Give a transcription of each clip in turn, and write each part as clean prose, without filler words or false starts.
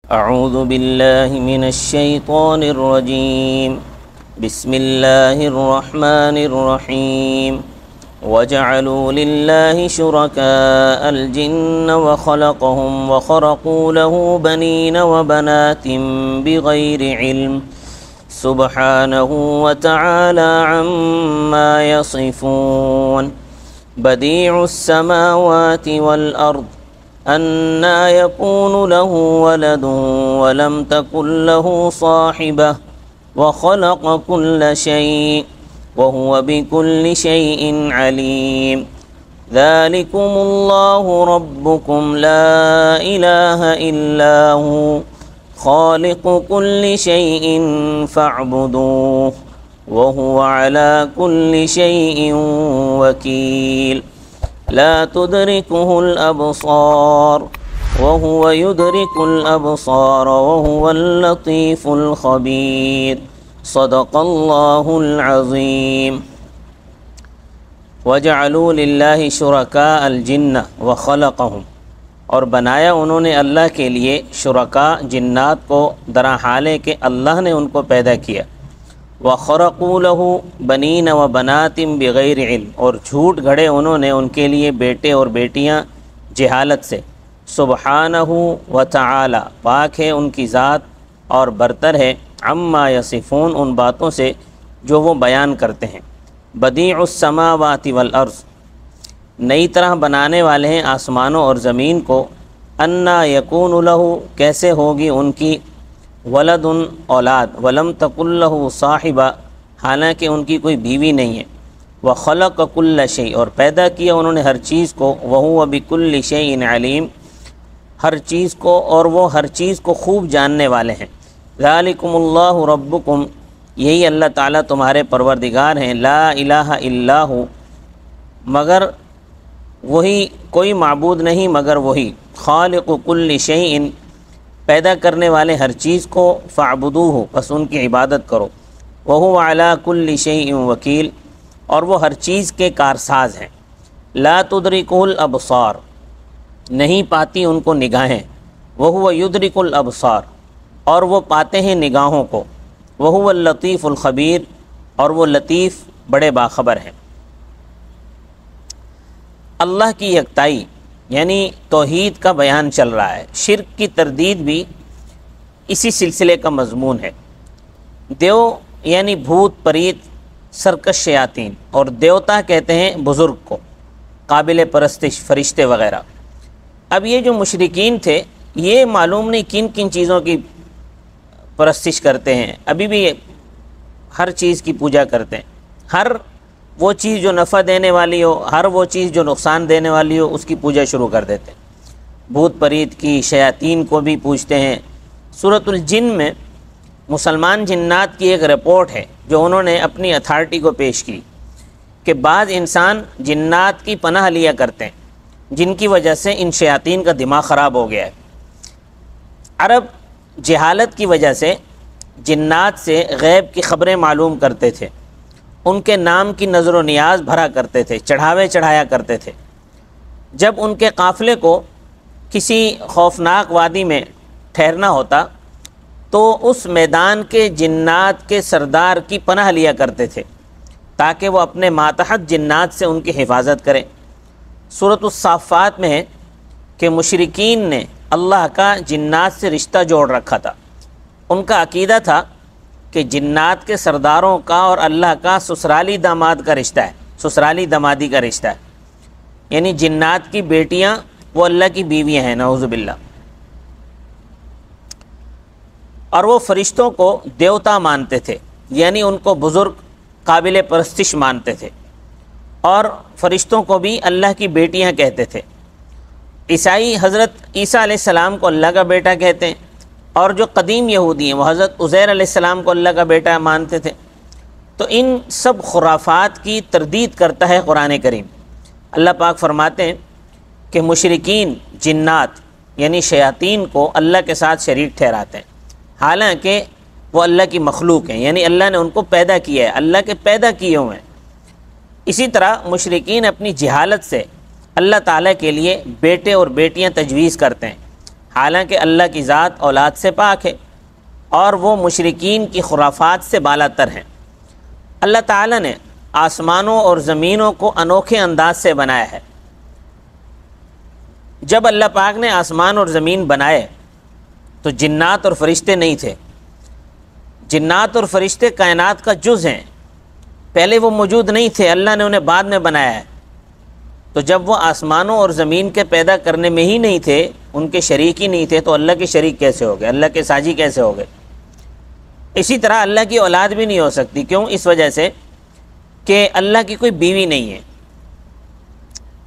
اعوذ باللہ من الشیطان الرجیم بسم اللہ الرحمن الرحیم وجعلوا للہ شرکاء الجن وخلقهم وخرقوا له بنین وبنات بغیر علم سبحانہ وتعالی عما یصفون بدیع السماوات والارض أَنَّىٰ يَكُونُ لَهُ وَلَدٌ وَلَمْ تَكُن لَهُ صَاحِبَةٌ وَخَلَقَ كُلَّ شَيْءٍ وَهُوَ بِكُلِّ شَيْءٍ عَلِيمٌ ذَٰلِكُمُ اللَّهُ رَبُّكُمْ لَا إِلَٰهَ إِلَّا هُوَ خَالِقُ كُلِّ شَيْءٍ فَاعْبُدُوهُ وَهُوَ عَلَىٰ كُلِّ شَيْءٍ وَكِيلٌ لا تدركه الأبصار وهو يدرك الأبصار وهو اللطيف الخبير صدق الله العظيم وجعلوا لله شركاء الجن وخلقهم اور بنایا انہوں نے اللہ کے لیے شرکاء جنات کو درا حالے کہ اللہ نے ان کو پیدا کیا وَخَرَقُوا لَهُ بَنِينَ وَبَنَاتٍ بِغَيْرِ علم اور جھوٹ گھڑے انہوں نے ان کے لیے بیٹے اور بیٹیاں جہالت سے سبحانہ وتعالی پاک ہے ان کی ذات اور برتر ہے عما یصفون ان باتوں سے جو وہ بیان کرتے ہیں بدیع السماوات والارض نئی طرح بنانے والے ہیں آسمانوں اور زمین کو انا یکون لہ کیسے ہوگی ان کی ولد اولاد ولم تکن لہ صاحبہ حالانکہ ان کی کوئی بیوی نہیں ہے وخلق کل شیء اور پیدا کیا انہوں نے ہر چیز کو وہو بکل شیء علیم ہر چیز کو اور وہ ہر چیز کو خوب جاننے والے ہیں ذالکم اللہ ربکم یہی اللہ تعالیٰ تمہارے پروردگار ہیں لا الہ الا ہو مگر وہی کوئی معبود نہیں مگر وہی خالق کل شیء پیدا کرنے والے ہر چیز کو فاعبدوہ پس ان کی عبادت کرو وہو علی کل شیء وکیل اور وہ ہر چیز کے کارساز ہیں لا تدرکہ الابصار نہیں پاتی ان کو نگاہیں وہو یدرک الابصار اور وہ پاتے ہیں نگاہوں کو وہو اللطیف الخبیر اور وہ لطیف بڑے باخبر ہیں اللہ کی یکتائی یعنی توحید کا بیان چل رہا ہے شرک کی تردید بھی اسی سلسلے کا مضمون ہے دیو یعنی بھوت پریت سرکش شیاطین اور دیوتا کہتے ہیں بزرگ کو قابل پرستش فرشتے وغیرہ اب یہ جو مشرکین تھے یہ معلوم نہیں کن کن چیزوں کی پرستش کرتے ہیں ابھی بھی ہر چیز کی پوجا کرتے ہیں ہر وہ چیز جو نفع دینے والی ہو ہر وہ چیز جو نقصان دینے والی ہو اس کی پوجا شروع کر دیتے ہیں بھوت پریت کی شیاطین کو بھی پوجتے ہیں سورۃ الجن میں مسلمان جنات کی ایک رپورٹ ہے جو انہوں نے اپنی اتھارٹی کو پیش کی کہ بعض انسان جنات کی پناہ لیا کرتے ہیں جن کی وجہ سے ان شیاطین کا دماغ خراب ہو گیا ہے عرب جہالت کی وجہ سے جنات سے غیب کی خبریں معلوم کرتے تھے ان کے نام کی نظر و نیاز بھرا کرتے تھے چڑھاوے چڑھایا کرتے تھے جب ان کے قافلے کو کسی خوفناک وادی میں ٹھہرنا ہوتا تو اس میدان کے جنات کے سردار کی پناہ لیا کرتے تھے تاکہ وہ اپنے ماتحت جنات سے ان کی حفاظت کریں سورۃ الصافات میں ہے کہ مشرکین نے اللہ کا جنات سے رشتہ جوڑ رکھا تھا ان کا عقیدہ تھا کہ جنات کے سرداروں کا اور اللہ کا سسرالی داماد کا رشتہ ہے سسرالی دامادی کا رشتہ ہے یعنی جنات کی بیٹیاں وہ اللہ کی بیویاں ہیں نعوذ باللہ اور وہ فرشتوں کو دیوتا مانتے تھے یعنی ان کو بزرگ قابل پرستش مانتے تھے اور فرشتوں کو بھی اللہ کی بیٹیاں کہتے تھے عیسائی حضرت عیسیٰ علیہ السلام کو اللہ کا بیٹا کہتے ہیں اور جو قدیم یہودی ہیں وہ حضرت عزیر علیہ السلام کو اللہ کا بیٹا مانتے تھے تو ان سب خرافات کی تردید کرتا ہے قرآن کریم اللہ پاک فرماتے ہیں کہ مشرکین جنات یعنی شیاطین کو اللہ کے ساتھ شریک ٹھہراتے ہیں حالانکہ وہ اللہ کی مخلوق ہیں یعنی اللہ نے ان کو پیدا کیا ہے اللہ کے پیدا کیے ہوئے ہیں اسی طرح مشرکین اپنی جہالت سے اللہ تعالیٰ کے لیے بیٹے اور بیٹیاں تجویز کرتے ہیں حالانکہ اللہ کی ذات اولاد سے پاک ہے اور وہ مشرکین کی خرافات سے بالا تر ہیں۔ اللہ تعالیٰ نے آسمانوں اور زمینوں کو انوکھے انداز سے بنایا ہے۔ جب اللہ پاک نے آسمان اور زمین بنائے تو جنات اور فرشتے نہیں تھے۔ جنات اور فرشتے کائنات کا جز ہیں، پہلے وہ موجود نہیں تھے، اللہ نے انہیں بعد میں بنایا ہے۔ تو جب وہ آسمانوں اور زمین کے پیدا کرنے میں ہی نہیں تھے، ان کے شریک ہی نہیں تھے، تو اللہ کے شریک کیسے ہو گئے، اللہ کے ساجی کیسے ہو گئے؟ اسی طرح اللہ کی اولاد بھی نہیں ہو سکتی۔ کیوں؟ اس وجہ سے کہ اللہ کی کوئی بیوی نہیں ہے۔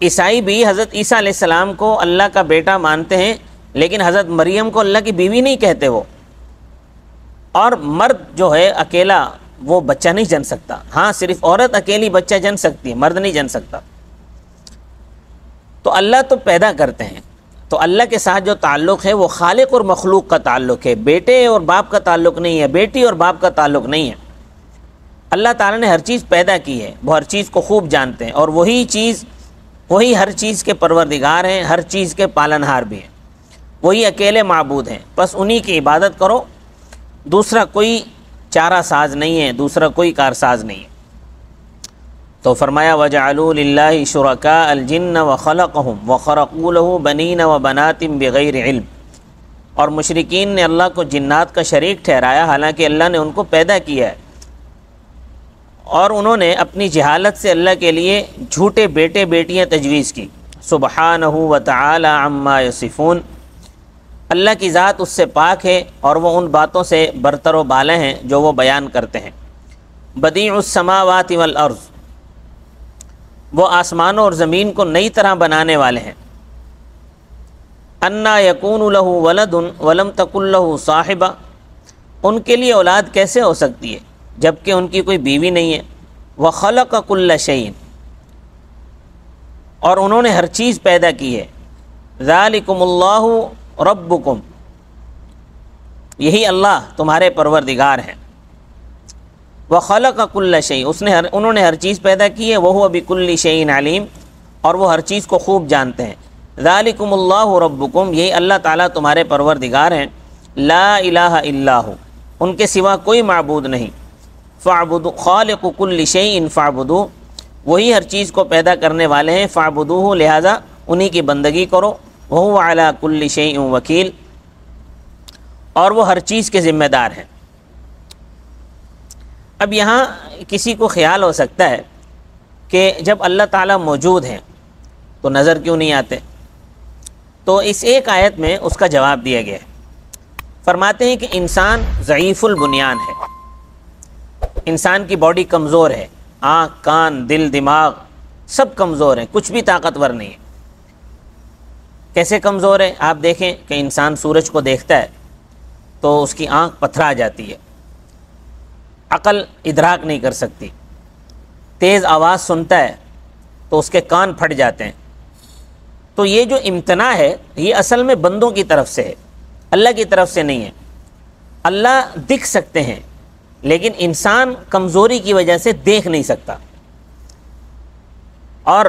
عیسائی بھی حضرت عیسیٰ علیہ السلام کو اللہ کا بیٹا مانتے ہیں، لیکن حضرت مریم کو اللہ کی بیوی نہیں کہتے وہ۔ اور مرد جو ہے اکیلا وہ بچہ نہیں جن سکتا، ہاں صرف عورت اکیلی بچہ جن سکتی ہے، مرد نہیں جن سکتا۔ تو اللہ تو پیدا کرتے ہیں، تو اللہ کے ساتھ جو تعلق ہے وہ خالق اور مخلوق کا تعلق ہے، بیٹے اور باپ کا تعلق نہیں ہے، بیٹی اور باپ کا تعلق نہیں ہے۔ اللہ تعالیٰ نے ہر چیز پیدا کی ہے، وہ ہر چیز کو خوب جانتے ہیں، اور وہی ہر چیز کے پروردگار ہیں، ہر چیز کے پالنہار بھی ہیں، وہی اکیلے معبود ہیں، بس انہی کی عبادت کرو، دوسرا کوئی چارہ ساز نہیں ہے، دوسرا کوئی کارساز نہیں ہے۔ تو فرمایا وَجَعَلُوا لِلَّهِ شُرَكَاءَ الْجِنَّ وَخَلَقَهُمْ وَخَرَقُوا لَهُ بَنِينَ وَبَنَاتٍ بِغَيْرِ عِلْم، اور مشرکین نے اللہ کو جنات کا شریک ٹھہرایا حالانکہ اللہ نے ان کو پیدا کیا ہے، اور انہوں نے اپنی جہالت سے اللہ کے لیے جھوٹے بیٹے بیٹیاں تجویز کی۔ سبحانہ وتعالی عما یصفون، اللہ کی ذات اس سے پاک ہے اور وہ ان باتوں سے برتر و بالا ہیں جو وہ بیان کرتے ہیں۔ بدیع السماوات والارض، وہ آسمانوں اور زمین کو نئی طرح بنانے والے ہیں۔ انا یکون لہ ولد ولم تکن لہ صاحبہ، ان کے لیے اولاد کیسے ہو سکتی ہے جبکہ ان کی کوئی بیوی نہیں ہے۔ وخلق کل شیء، اور انہوں نے ہر چیز پیدا کی ہے۔ ذالکم اللہ ربکم، یہی اللہ تمہارے پروردگار ہیں۔ وخلق کل شیء، انہوں نے ہر چیز پیدا کی ہے۔ وہو بکل شیء علیم، اور وہ ہر چیز کو خوب جانتے ہیں۔ ذالکم اللہ ربکم، یہی اللہ تعالیٰ تمہارے پروردگار ہیں۔ لا الہ الا ہو، ان کے سوا کوئی معبود نہیں۔ فاعبدوا خالق کل شیء فاعبدوہ، وہی ہر چیز کو پیدا کرنے والے ہیں۔ فاعبدوہ، لہذا انہی کی بندگی کرو۔ وہو علی کل شیء وکیل، اور وہ ہر چیز کے ذمہ دار ہیں۔ اب یہاں کسی کو خیال ہو سکتا ہے کہ جب اللہ تعالیٰ موجود ہیں تو نظر کیوں نہیں آتے؟ تو اس ایک آیت میں اس کا جواب دیا گیا ہے۔ فرماتے ہیں کہ انسان ضعیف البنیان ہے، انسان کی باڈی کمزور ہے، آنکھ، کان، دل، دماغ سب کمزور ہیں، کچھ بھی طاقتور نہیں ہے۔ کیسے کمزور ہے؟ آپ دیکھیں کہ انسان سورج کو دیکھتا ہے تو اس کی آنکھ پتھرا جاتی ہے، عقل ادراک نہیں کر سکتی، تیز آواز سنتا ہے تو اس کے کان پھٹ جاتے ہیں۔ تو یہ جو امتناع ہے یہ اصل میں بندوں کی طرف سے ہے، اللہ کی طرف سے نہیں ہے۔ اللہ دکھ سکتے ہیں لیکن انسان کمزوری کی وجہ سے دیکھ نہیں سکتا، اور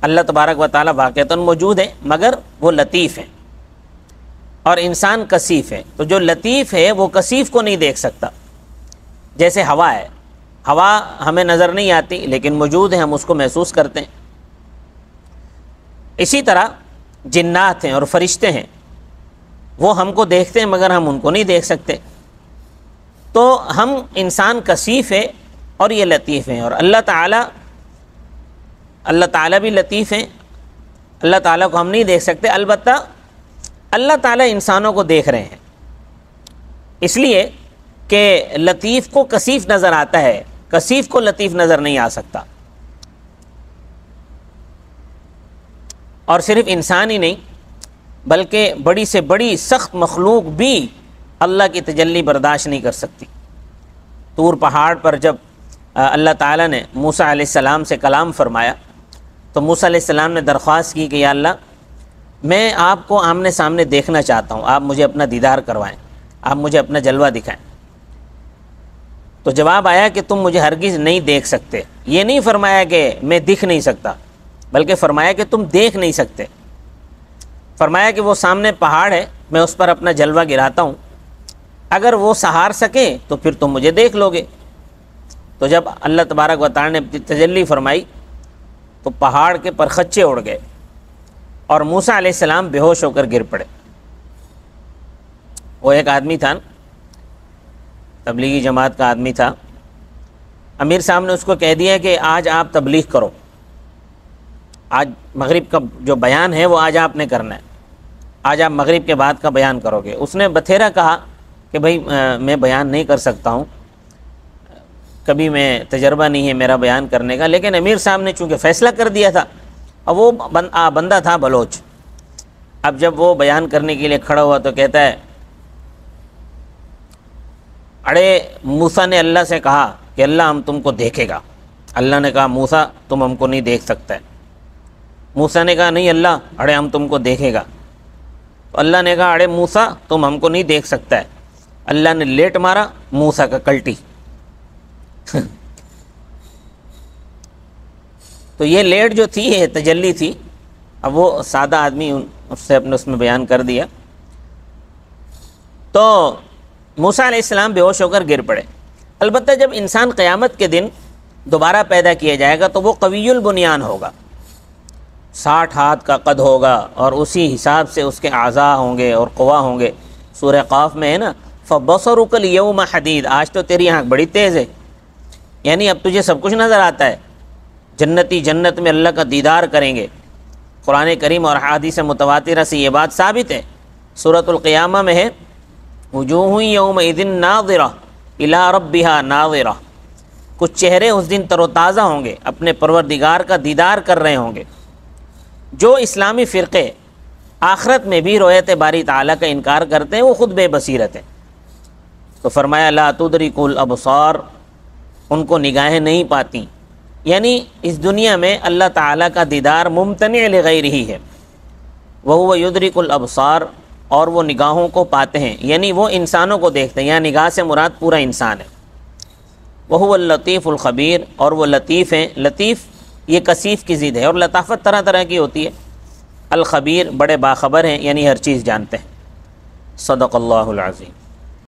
اللہ تبارک و تعالیٰ واقعتاً موجود ہے مگر وہ لطیف ہیں، اور انسان کثیف ہے۔ تو جو لطیف ہے وہ کثیف کو نہیں دیکھ سکتا۔ جیسے ہوا ہے، ہوا ہمیں نظر نہیں آتی لیکن موجود ہے، ہم اس کو محسوس کرتے ہیں۔ اسی طرح جنات ہیں اور فرشتے ہیں، وہ ہم کو دیکھتے ہیں مگر ہم ان کو نہیں دیکھ سکتے۔ تو ہم انسان کثیف ہے اور یہ لطیف ہیں، اور اللہ تعالیٰ بھی لطیف ہیں۔ اللہ تعالیٰ کو ہم نہیں دیکھ سکتے، البتہ اللہ تعالیٰ انسانوں کو دیکھ رہے ہیں، اس لیے کہ لطیف کو کثیف نظر آتا ہے، کثیف کو لطیف نظر نہیں آ سکتا۔ اور صرف انسان ہی نہیں بلکہ بڑی سے بڑی سخت مخلوق بھی اللہ کی تجلی برداشت نہیں کر سکتی۔ طور پہاڑ پر جب اللہ تعالیٰ نے موسیٰ علیہ السلام سے کلام فرمایا تو موسیٰ علیہ السلام نے درخواست کی کہ یا اللہ، میں آپ کو آمنے سامنے دیکھنا چاہتا ہوں، آپ مجھے اپنا دیدار کروائیں، آپ مجھے اپنا جلوہ دکھائیں۔ تو جواب آیا کہ تم مجھے ہرگز نہیں دیکھ سکتے۔ یہ نہیں فرمایا کہ میں دکھ نہیں سکتا، بلکہ فرمایا کہ تم دیکھ نہیں سکتے۔ فرمایا کہ وہ سامنے پہاڑ ہے، میں اس پر اپنا جلوہ گراتا ہوں، اگر وہ سہار سکیں تو پھر تم مجھے دیکھ لو گے۔ تو جب اللہ تبارک و تعالی نے تجلی فرمائی تو پہاڑ کے پرخچے اڑ گئے اور موسیٰ علیہ السلام بے ہوش ہو کر گر پڑے۔ وہ ایک آدمی تھا، تبلیغی جماعت کا آدمی تھا، امیر صاحب نے اس کو کہہ دیا کہ آج آپ تبلیغ کرو، آج مغرب کا جو بیان ہے وہ آج آپ نے کرنا ہے، آج آپ مغرب کے بعد کا بیان کرو گے۔ اس نے بتھیرا کہا کہ بھائی میں بیان نہیں کر سکتا ہوں، کبھی میں تجربہ نہیں ہے میرا بیان کرنے کا، لیکن امیر صاحب نے چونکہ فیصلہ کر دیا تھا، اور وہ بندہ تھا بلوچ۔ اب جب وہ بیان کرنے کے لیے کھڑا ہوا تو کہتا ہے، اڑے موسیٰ نے اللہ سے کہا کہ اللہ ہم تم کو دیکھے گا۔ اللہ نے کہا موسیٰ تم ہم کو نہیں دیکھ سکتا ہے۔ موسیٰ نے کہا نہیں اللہ، اڑے ہم تم کو دیکھے گا۔ تو اللہ نے کہا اڑے موسیٰ تم ہم کو نہیں دیکھ سکتا ہے۔ اللہ نے لیٹ مارا موسیٰ کا کلٹی۔ تو یہ لیٹ جو تھی یہ تجلی تھی۔ اب وہ سادہ آدمی اس سے اپنے اس میں بیان کر دیا۔ تو موسیٰ علیہ السلام بے ہوش ہو کر گر پڑے۔ البتہ جب انسان قیامت کے دن دوبارہ پیدا کیا جائے گا تو وہ قوی البنیان ہوگا، 60 ہاتھ کا قد ہوگا، اور اسی حساب سے اس کے اعضاء ہوں گے اور قوا ہوں گے۔ سورہ قاف میں ہے نا، فَبَصَرُكَ الْيَوْمَ حَدِيدٌ، آج تو تیری آنکھ بڑی تیز ہے، یعنی اب تجھے سب کچھ نظر آتا ہے۔ جنتی جنت میں اللہ کا دیدار کریں گے۔ قرآن کریم اور احادیث متواترہ سے یہ بات ثابت ہے۔ سورۃ القیامہ میں ہے، وجوہ یومئذ ناظرہ الی ربہا ناظرہ، کچھ چہرے اس دن تر و تازہ ہوں گے، اپنے پروردگار کا دیدار کر رہے ہوں گے۔ جو اسلامی فرقے آخرت میں بھی رؤیت باری تعالیٰ کا انکار کرتے ہیں وہ خود بے بصیرت ہیں۔ تو فرمایا لا تدرک الابصار، ان کو نگاہیں نہیں پاتی، یعنی اس دنیا میں اللہ تعالیٰ کا دیدار ممتنع لغیرہ ہے۔ وہو یدرک الابصار، اور وہ نگاہوں کو پاتے ہیں، یعنی وہ انسانوں کو دیکھتے ہیں، یہاں نگاہ سے مراد پورا انسان ہے۔ وہو اللطیف الخبیر، اور وہ لطیف ہیں۔ لطیف یہ کثیف کی ضد ہے، اور لطافت طرح طرح کی ہوتی ہے۔ الخبیر بڑے باخبر ہیں، یعنی ہر چیز جانتے ہیں۔ صدق اللہ العظیم۔